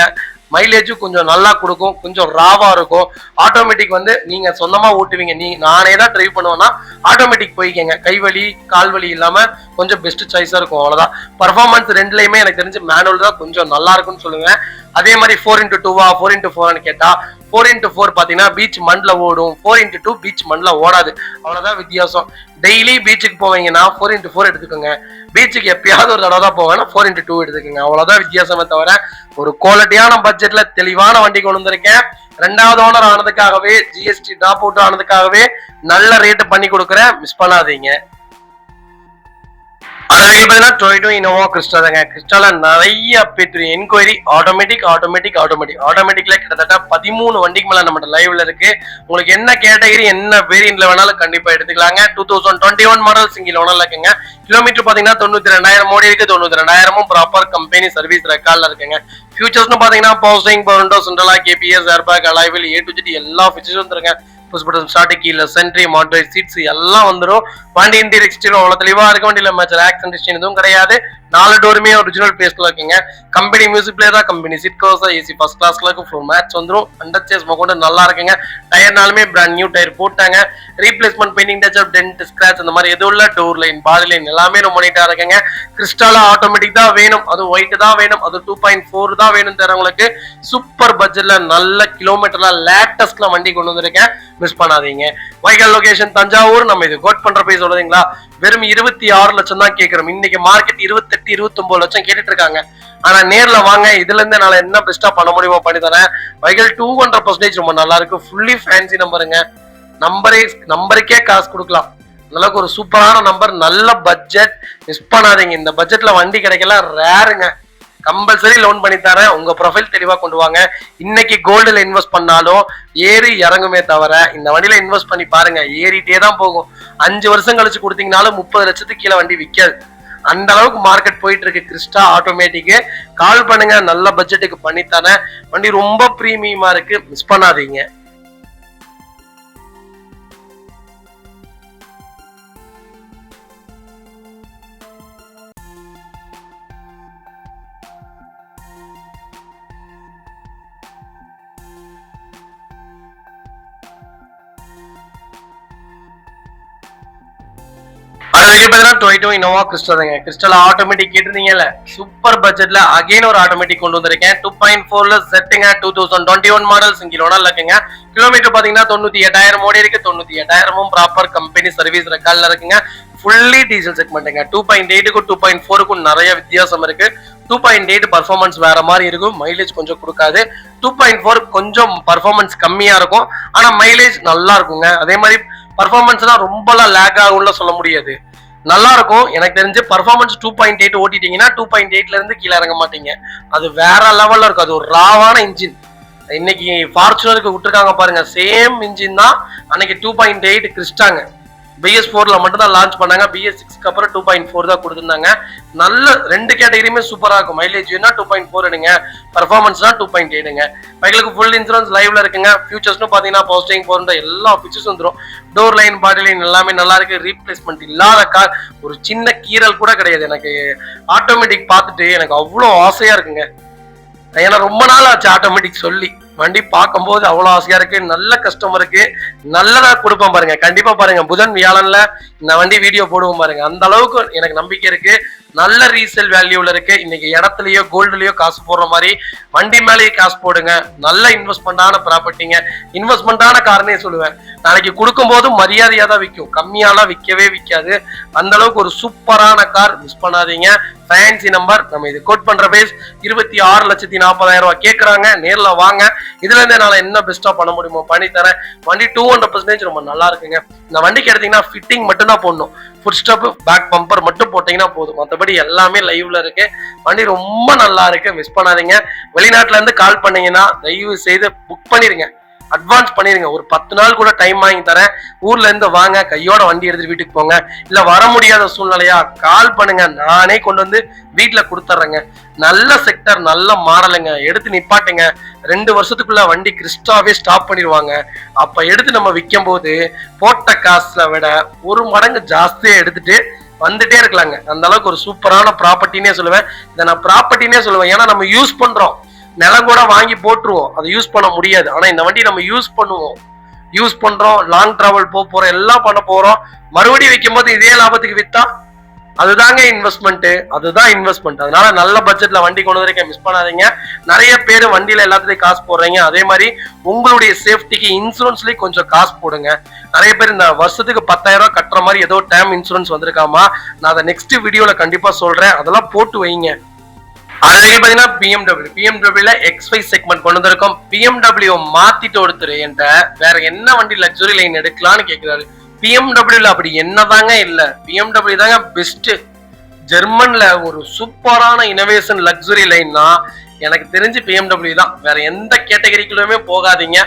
A: மைலேஜும் கொஞ்சம் நல்லா கொடுக்கும், கொஞ்சம் ராவா இருக்கும். ஆட்டோமேட்டிக் வந்து நீங்க சொந்தமா ஓட்டுவீங்க, நானே தான் டிரைவ் பண்ணுவேன்னா ஆட்டோமேட்டிக் போய்க்கங்க. கைவலி கால்வலி இல்லாம கொஞ்சம் பெஸ்ட் சாய்ஸா இருக்கும், அவ்வளவுதான். பர்ஃபார்மன்ஸ் ரெண்டுலயுமே எனக்கு தெரிஞ்சு மேனுவல் தான் கொஞ்சம் நல்லா இருக்கும்னு சொல்லுங்க. அதே மாதிரி 4x2வா 4x4 கேட்டா 4x4 பாத்தீங்கன்னா பீச் மண்ல ஓடும், 4x2 பீச் மண்ல ஓடாது, அவ்வளவுதான் வித்தியாசம். டெய்லி பீச்சுக்கு போவீங்கன்னா 4x4 எடுத்துக்கோங்க. பீச்சுக்கு எப்பயாவது ஒரு தடவை தான் போவேன்னா 4x2 எடுத்துக்கோங்க, அவ்வளவுதான் வித்தியாசமே தவிர ஒரு குவாலிட்டியான பட்ஜெட்ல தெளிவான வண்டி கொண்டு வந்திருக்கேன். 2வது ஓனர் ஆனதுக்காகவே, ஜிஎஸ்டி டிராப் அவுட் ஆனதுக்காகவே நல்ல ரேட் பண்ணி கொடுக்குறேன், மிஸ் பண்ணாதீங்க. டொயோட்டா இனோவா கிறிஸ்டா தாங்க. கிறிஸ்டால நிறைய பேர் என்கொயரி ஆட்டோமேட்டிக்ல கிட்டத்தட்ட 13 வண்டிக்கு மேல நம்ம லைவ்ல இருக்கு. உங்களுக்கு என்ன கேட்டகரி என்ன வேரியன்ட்ல வேணாலும் கண்டிப்பா எடுத்துக்கலாங்க. 2021 மாடல் சிங்கிள் ஓனர்ல இருக்குங்க. கிலோமீட்டர் பாத்தீங்கன்னா 92,000 ஓடி இருக்கு. 92,000 ப்ராப்பர் கம்பெனி சர்வீஸ் ரெக்கார்ட்ல இருக்குங்க. ஃபியூச்சர்ஸ்னு பாத்தீங்கன்னா power steering, power window, central KBS, airbag, alloy wheel, A to Z எல்லா ஃபீச்சர்ஸும் வந்துருங்க. புஷ் பட்டன் ஸ்டார்ட் கீழ சென்ட்ரி மானிட்டர் சீட்ஸ் எல்லாம் வந்துடும். வண்டி இன்டீரியர் எக்ஸ்டீரியர் அவ்வளவு தெளிவா இருக்கு. வண்டியில மேஜர் ஆக்சிடென்ட் எதுவும் கிடையாது. 4 டோருமே ஒரிஜினல் பேஸ்ல இருக்குங்க. கம்பெனி மியூசிக் பிளேயர் தான், company seat covers, AC first கிளாஸ்ல இருக்கு, ஃப்ளோர் மேட்ச் வந்துடும். அண்டர்சேஸ் மொகொண்டு நல்லா இருக்குங்க. டயர்னாலுமே பிராண்ட் நியூ டயர் போட்டாங்க. Replacement, painting touch up, dent, scratch அந்த மாதிரி எதுவும் இல்ல. டோர் லைன், பாடி லைன் எல்லாமே ரொம்ப நீட்டா இருக்குங்க. கிறிஸ்டால ஆட்டோமேட்டிக் தான் வேணும், அது ஒயிட் தான் வேணும், அது 2.4 தான் வேணும் தரவங்களுக்கு சூப்பர் பட்ஜெட்ல நல்ல கிலோமீட்டர்ல லேட்டஸ்ட்ல வண்டி கொண்டு வந்திருக்கேன், மிஸ் பண்ணாதீங்க. வைகல் லொகேஷன் தஞ்சாவூர். நம்ம இது கோட் பண்ற போய் சொல்றீங்களா, வெறும் 26 லட்சம் தான் கேட்கிறோம். இன்னைக்கு மார்க்கெட் 28, 29 லட்சம் கேட்டுட்டு இருக்காங்க. ஆனா நேர்ல வாங்க, இதுல இருந்து என்னால என்ன பெஸ்டா பண்ண முடியுமோ பண்ணி தரேன். வைகல் 200% ரொம்ப நல்லா இருக்கு. ஃபுல்லி ஃபேன்சி நம்பருங்க. நம்பருக்கே காசு கொடுக்கலாம். நல்ல ஒரு சூப்பரான நம்பர், நல்ல பட்ஜெட், மிஸ் பண்ணாதீங்க. இந்த பட்ஜெட்ல வண்டி கிடைக்கல, ரேருங்க. கம்பல்சரி லோன் பண்ணி தரேன். உங்க ப்ரொஃபைல் தெளிவா கொண்டு வாங்க. இன்னைக்கு கோல்டுல இன்வெஸ்ட் பண்ணாலும் ஏறி இறங்குமே தவிர இந்த வண்டியில இன்வெஸ்ட் பண்ணி பாருங்க, ஏறிட்டே தான் போகும். 5 வருஷம் கழிச்சு கொடுத்தீங்கனாலும் 30 லட்சத்துக்கு கீழே வண்டி விற்காது. அந்த அளவுக்கு மார்க்கெட் போயிட்டு இருக்கு. கிறிஸ்டா ஆட்டோமேட்டிக் கால் பண்ணுங்க, நல்ல பட்ஜெட்டுக்கு பண்ணி தரேன். வண்டி ரொம்ப பிரீமியமா இருக்கு, மிஸ் பண்ணாதீங்க. டொயோட்டோ இனோவா கிறிஸ்டல் தாங்க. கிறிஸ்டல் ஆட்டோமேட்டிக் கேட்டிருந்தீங்கல்ல, சூப்பர் பட்ஜெட்ல அகைன் ஒரு ஆட்டோமேட்டிக் கொண்டு வந்திருக்கேன். 2.4ல செட்டுங்க, 2021 மாடல் சிங்கிள் ஓனர்ல இருக்குங்க. கிலோமீட்டர் பாத்தீங்கன்னா 98,000 ஓடி இருக்கு. 98,000 ப்ராப்பர் கம்பெனி சர்வீஸ் ரெக்கார்ட்ல இருக்குங்க. Fully diesel செக்மெண்ட்டுங்க. 2.8க்கும் 2.4க்கும் நிறைய வித்தியாசம் இருக்கு. 2.8 பர்ஃபார்மன்ஸ் வேற மாதிரி இருக்கும், மைலேஜ் கொஞ்சம் கொடுக்காது. 2.4 கொஞ்சம் பர்ஃபார்மன்ஸ் கம்மியா இருக்கும், ஆனா மைலேஜ் நல்லா இருக்குங்க. அதே மாதிரி பர்ஃபார்மன்ஸ்லாம் ரொம்பலாம் லேக் ஆகும்ல சொல்ல முடியாது, நல்லா இருக்கும். எனக்கு தெரிஞ்சு பர்ஃபார்மன்ஸ் 2.8 ஓட்டிட்டீங்கன்னா 2.8ல இருந்து கீழே இறங்க மாட்டீங்க. அது வேற லெவல்ல இருக்கும். அது ஒரு ராவான இன்ஜின். இன்னைக்கு ஃபார்ச்சுனருக்கு விட்டுருக்காங்க பாருங்க, சேம் இன்ஜின் தான் அன்னைக்கு 2.8 கிறிஸ்டாங்க. BS4ல மட்டும் தான் லான்ச் பண்ணாங்க. BS6க்கு அப்புறம் 2.4 தான் கொடுத்துருந்தாங்க. நல்ல ரெண்டு கேட்டகரியுமே சூப்பரா இருக்கும். மைலேஜ் 2.4 எடுங்க, பர்ஃபார்மன்ஸ்னா 2.8ங்க. பைக்களுக்கு ஃபுல் இன்சூரன்ஸ் லைவ்ல இருக்குங்க. ஃபியூச்சர்ஸ்னு பாத்தீங்கன்னா போஸ்டிங் போற எல்லா ஃபீச்சர்ஸ் வந்துடும். டோர் லைன், பாடி லைன் எல்லாமே நல்லா இருக்கு. ரீப்ளேஸ்மெண்ட் இல்லாத கார், ஒரு சின்ன கீரல் கூட கிடையாது. எனக்கு ஆட்டோமேட்டிக் பார்த்துட்டு எனக்கு அவ்வளோ ஆசையா இருக்குங்க. ஏன்னா ரொம்ப நாள் ஆச்சு ஆட்டோமேட்டிக் சொல்லி. வண்டி பார்க்கும்போது அவ்வளவு ஆசையா இருக்கு. நல்ல கஸ்டமருக்கு நல்லதா கொடுப்போம் பாருங்க. கண்டிப்பா பாருங்க, புதன் வியாழன்ல இந்த வண்டி வீடியோ போடுவோம் பாருங்க. அந்த அளவுக்கு எனக்கு நம்பிக்கை இருக்கு. நல்ல ரீசேல் வேல்யூல இருக்கு. இன்னைக்கு இடத்துலயோ கோல்டுலயோ காசு போடுற மாதிரி வண்டி மேலேயே காசு போடுங்க. நல்ல இன்வெஸ்ட்மெண்டான ப்ராப்பர்ட்டிங்க, இன்வெஸ்ட்மெண்டான காரனே சொல்லுவேன். நாளைக்கு கொடுக்கும் போது மரியாதையா தான் விற்கும், கம்மியாலாம் விற்கவே விற்காது. அந்த அளவுக்கு ஒரு சூப்பரான கார், மிஸ் பண்ணாதீங்க. ஃபேன்சி நம்பர் நம்ம இது கோட் பண்ற பேஸ் 26,40,000 கேட்கறாங்க. நேர்ல வாங்க, இதுல இருந்து என்னால என்ன பெஸ்டா பண்ண முடியுமோ பண்ணி தரேன். வண்டி 200% ரொம்ப நல்லா இருக்குங்க. இந்த வண்டிக்கு எடுத்தீங்கன்னா ஃபிட்டிங் மட்டும் தான் போடணும். ஃபுட் ஸ்டாப், பேக் பம்பர் மட்டும் போட்டீங்கன்னா போதும், மற்றபடி எல்லாமே லைவ்ல இருக்கு. வண்டி ரொம்ப நல்லா இருக்கு, மிஸ் பண்ணாதீங்க. வெளிநாட்டுல இருந்து கால் பண்ணீங்கன்னா தயவு செய்து புக் பண்ணிருங்க, அட்வான்ஸ் பண்ணிருங்க. ஒரு 10 நாள் கூட டைம் வாங்கி தரேன். ஊர்ல இருந்து வாங்க, கையோட வண்டி எடுத்துட்டு வீட்டுக்கு போங்க. இல்ல வர முடியாத சூழ்நிலையா கால் பண்ணுங்க, நானே கொண்டு வந்து வீட்டுல கொடுத்துட்றேங்க. நல்ல செக்டர், நல்ல மாடலுங்க. எடுத்து நிப்பாட்டுங்க. 2 வருஷத்துக்குள்ள வண்டி கிறிஸ்டாவே ஸ்டாப் பண்ணிடுவாங்க. அப்ப எடுத்து நம்ம விற்கும் போது போட்ட காசுல விட 1 மடங்கு ஜாஸ்தியா எடுத்துட்டு வந்துட்டே இருக்கலாங்க. அந்த அளவுக்கு ஒரு சூப்பரான ப்ராப்பர்ட்டினே சொல்லுவேன். இதை நான் ப்ராப்பர்ட்டினே சொல்லுவேன். ஏன்னா நம்ம யூஸ் பண்றோம், நிலம் கூட வாங்கி போட்டுருவோம், அதை யூஸ் பண்ண முடியாது. ஆனா இந்த வண்டி நம்ம யூஸ் பண்ணுவோம், யூஸ் பண்றோம், லாங் டிராவல் போறோம், எல்லாம் பண்ண போறோம். மறுபடியும் விற்கும் போது இதே லாபத்துக்கு வித்தா அதுதாங்க இன்வெஸ்ட்மெண்ட், அதுதான் இன்வெஸ்ட்மெண்ட். அதனால நல்ல பட்ஜெட்ல வண்டி கொண்டு வரைக்கும் மிஸ் பண்ணாதீங்க. நிறைய பேர் வண்டியில எல்லாத்துலயும் காசு போடுறீங்க. அதே மாதிரி உங்களுடைய சேஃப்டிக்கு இன்சூரன்ஸ்லயும் கொஞ்சம் காசு போடுங்க. நிறைய பேர் இந்த வருஷத்துக்கு 10,000 ரூபாய் கட்டுற மாதிரி ஏதோ டேர்ம் இன்சூரன்ஸ் வந்திருக்காமா, நான் அதை நெக்ஸ்ட் வீடியோல கண்டிப்பா சொல்றேன். அதெல்லாம் போட்டு வைங்க. அதுக்கு பாத்தீங்கன்னா பிஎம்டபிள்யூல X5 செக்மெண்ட் கொண்டு வந்திருக்கோம். பிஎம்டபிள்யூ மாத்திட்டு ஒருத்தர் என்கிட்ட வேற என்ன வண்டி லக்ஸுரி லைன் எடுக்கலாம்னு கேட்கிறாரு. பிஎம்டபிள்யூல அப்படி என்னதாங்க இல்ல, பிஎம்டபிள்யூ தாங்க பெஸ்ட். ஜெர்மன்ல ஒரு சூப்பரான இனோவேஷன் லக்ஸுரி லைன்னா எனக்கு தெரிஞ்சு பிஎம்டபிள்யூ தான். வேற எந்த கேட்டகரிக்குள்ளயுமே போகாதீங்க.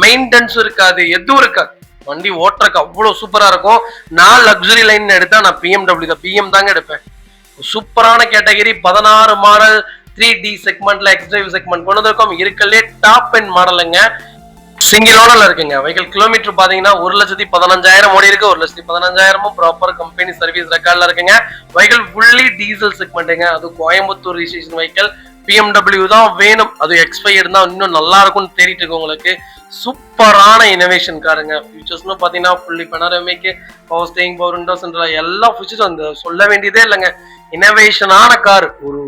A: மெயின்டெனன்ஸ் இருக்காது, எதுவும் இருக்காது. வண்டி ஓட்டுறக்கு அவ்வளவு சூப்பரா இருக்கும். நான் லக்ஸுரி லைன் எடுத்தா நான் பிஎம்டபிள்யூ தான், பிஎம் தாங்க எடுப்பேன். சூப்பரான category, 16 model 3D செக்மெண்ட்ல X5 segment கொண்டு வந்திருக்கோம். இருக்கலே டாப் எண்ட் மாடலுங்க, சிங்கிள் ஓனர்ல இருக்குங்க. வெஹிக்கிள் கிலோமீட்டர் பாத்தீங்கன்னா 1,15,000 ஓடி இருக்கு. 1,15,000 ப்ராப்பர் கம்பெனி சர்வீஸ் ரெக்கார்ட்ல இருக்குங்க. வெஹிக்கிள் ஃபுல்லி டீசல் செக்மெண்ட்டுங்க. அது கோயம்புத்தூர் ரிஜிஸ்ட்ரேஷன் வெஹிக்கிள். பிஎம்டபிள்யூ தான் வேணும். அது X5 இருந்தா இன்னும் நல்லா இருக்கும்னு தேடிட்டு இருக்கு உங்களுக்கு. சூப்பரான இனோவேஷன் காருங்க. ஃபியூச்சர்ஸ்னு பாத்தீங்கன்னா fully panoramic, power steering, power Windows, எல்லா ஃபியூச்சர்ஸும் அந்த சொல்ல வேண்டியதே இல்லைங்க. இனோவேஷனான கார். ஒரு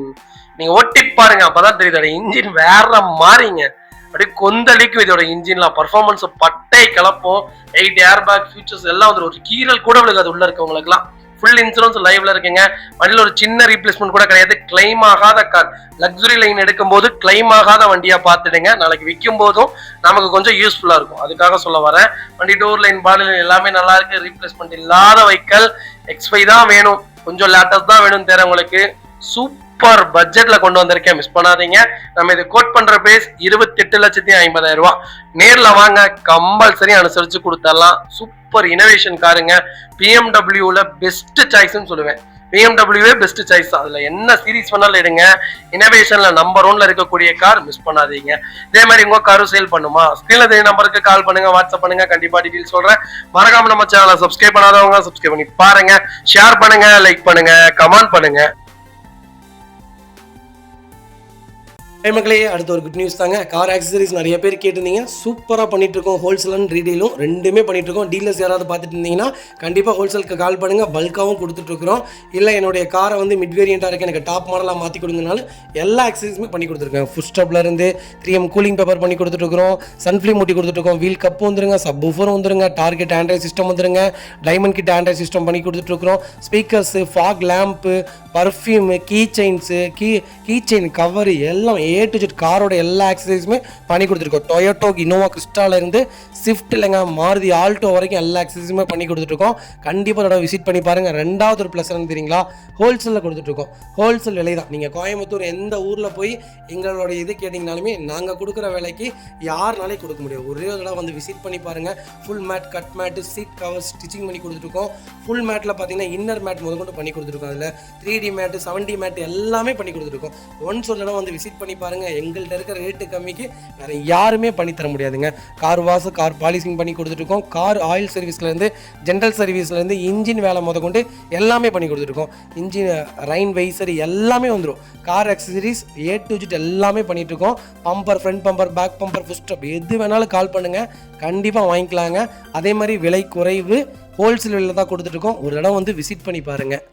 A: நீங்க ஓட்டி பாருங்க, அப்பதான் தெரியுது இன்ஜின் வேற மாறிங்க. அப்படியே கொந்தளிக்கும் இதோட இன்ஜின்லாம். பர்ஃபார்மன்ஸ் பட்டை கிளப்போம். 8 ஏர் பேக், ஃபியூச்சர்ஸ் எல்லாம் வந்து ஒரு கீரல் கூட விழுகாது உள்ள இருக்கவங்களுக்கு எல்லாம். ஃபுல் இன்சூரன்ஸ் லைவ்ல இருக்குங்க. வண்டியில ஒரு சின்ன ரீப்ளேஸ்மெண்ட் கூட கிடையாது. கிளைம் ஆகாத கார். லக்ஸுரி லைன் எடுக்கும் போது கிளைம் ஆகாத வண்டியா பார்த்துடுங்க. நாளைக்கு விற்கும் போதும் நமக்கு கொஞ்சம் யூஸ்ஃபுல்லா இருக்கும், அதுக்காக சொல்ல வரேன். வண்டி டோர் லைன், பாடி லைன் எல்லாமே நல்லா இருக்கு. ரீப்ளேஸ்மெண்ட் இல்லாத வெஹிக்கிள். X5 தான் வேணும், கொஞ்சம் லேட்டஸ்ட் தான் வேணும்னு தெரியும். சூப்பர் பட்ஜெட்ல கொண்டு வந்திருக்கேன், மிஸ் பண்ணாதீங்க. நம்ம இது கோட் பண்ற பேஸ் 28,50,000 ரூபாய். நேர்ல வாங்க, கம்பல்சரி அனுசரிச்சு கொடுத்துடலாம். சூப்பர் இனோவேஷன் காருங்க. பிஎம்டபிள்யூல பெஸ்ட் சாய்ஸ்ன்னு சொல்லுவேன். பிஎம்டபிள்யூவே பெஸ்ட் சாய்ஸ். அதுல என்ன சீரிஸ் பண்ணாலும் எடுங்க. இனோவேஷன்ல நம்பர் 1ல இருக்கக்கூடிய கார், மிஸ் பண்ணாதீங்க. இதே மாதிரி உங்க காரும் சேல் பண்ணுமா, ஸ்கிரீன்ல தெரிய நம்பருக்கு கால் பண்ணுங்க, வாட்ஸ்அப் பண்ணுங்க, கண்டிப்பா டீடைல் சொல்றேன். மறக்காம நம்ம சேனலை சப்ஸ்கிரைப் பண்ணாதவங்க சப்ஸ்கிரைப் பண்ணி பாருங்க. ஷேர் பண்ணுங்க, லைக் பண்ணுங்க, கமெண்ட் பண்ணுங்க.
B: மக்களே, அடுத்த ஒரு குட் நியூஸ் தாங்க. கார் ஆக்சசரிஸ் நிறைய பேர் கேட்டிருந்தீங்க. சூப்பராக பண்ணிட்டு இருக்கோம். ஹோல்சேல் அண்ட் ரீடெயிலும் ரெண்டுமே பண்ணிட்டு இருக்கோம். டீலர்ஸ் யாராவது பார்த்துட்டு இருந்தீங்கன்னா கண்டிப்பாக ஹோல்சேலுக்கு கால் பண்ணுங்கள். பல்காகவும் கொடுத்துட்ருக்குறோம். இல்லை என்னுடைய காரை வந்து மிட் வேரியண்ட்டாக இருக்குது, எனக்கு டாப் மாடலாக மாற்றி கொடுங்கனாலும் எல்லா ஆக்சசரிஸுமே பண்ணி கொடுத்துருக்கேன். ஃபுட் ஸ்டாப்லேருந்து 3M கூலிங் பேப்பர் பண்ணி கொடுத்துட்ருக்குறோம். சன்ஃப்ளேம் மூட்டி கொடுத்துட்ருக்கோம். வீல் கப்பு வந்துருங்க, சப் ஊஃபரும் வந்துருங்க, டார்கெட் ஆண்ட்ராய்ட் சிஸ்டம் வந்துருங்க, டைமண்ட் கிட் ஆண்ட்ராய்ட் சிஸ்டம் பண்ணி கொடுத்துட்ருக்குறோம். Speakers, fog lamp, perfume, key chains, key chain cover எல்லாம் A to Z காரோட எல்லா ஆக்சசரிஸுமே பண்ணி கொடுத்துருக்கோம். டொயோட்டோ இனோவா கிறிஸ்டாலேருந்து ஸ்விஃப்ட் இல்லைங்க மாருதி ஆல்டோ வரைக்கும் எல்லா ஆக்சசரிஸுமே பண்ணி கொடுத்துட்ருக்கோம். கண்டிப்பாக அதோட விசிட் பண்ணி பாருங்கள். ரெண்டாவது ஒரு ப்ளஸ் என்ன தெரியுங்களா, ஹோல்சேலில் கொடுத்துட்ருக்கோம். ஹோல்சேல் விலை தான். நீங்கள் கோயம்புத்தூர் எந்த ஊரில் போய் எங்களோட இது கேட்டிங்கனாலுமே நாங்கள் கொடுக்குற விலைக்கு யாருனாலே கொடுக்க முடியும். ஒரே ஒரு தடவை வந்து விசிட் பண்ணி பாருங்கள். Full mat, cut mat, seat cover stitching பண்ணி கொடுத்துருக்கோம். ஃபுல் மேட்டில் பார்த்தீங்கன்னா இன்னர் மேட் முதற்கொண்டு பண்ணி கொடுத்துருக்கோம். அதில் 3D மேட்டு, 7D மேட்டு எல்லாமே பண்ணி கொடுத்துருக்கோம். ஒன்ஸ் ஒரு தடவை வந்து விசிட் பண்ணி பாருங்கள். எங்கள்கிட்ட இருக்கிற ரேட்டு கம்மிக்கு வேறு யாருமே பண்ணி தர முடியாதுங்க. கார் வாஷ், கார் பாலிசிங் பண்ணி கொடுத்துட்ருக்கோம். கார் ஆயில் சர்வீஸ்லேருந்து, ஜென்ரல் சர்வீஸ்லேருந்து, இன்ஜின் வேலை முதற்கொண்டு எல்லாமே பண்ணி கொடுத்துருக்கோம். இன்ஜின் ரைன் வைசர் எல்லாமே வந்துடும். Car accessories A to Z எல்லாமே பண்ணிகிட்ருக்கோம். Bumper, front bumper, back bumper, foot step எது வேணாலும் கால் பண்ணுங்கள், கண்டிப்பாக வாங்கிக்கலாங்க. அதே மாதிரி விலை குறைவு, ஹோல்சேல் விலையில் தான் கொடுத்துட்ருக்கோம். ஒரு தடவை வந்து விசிட் பண்ணி பாருங்கள்.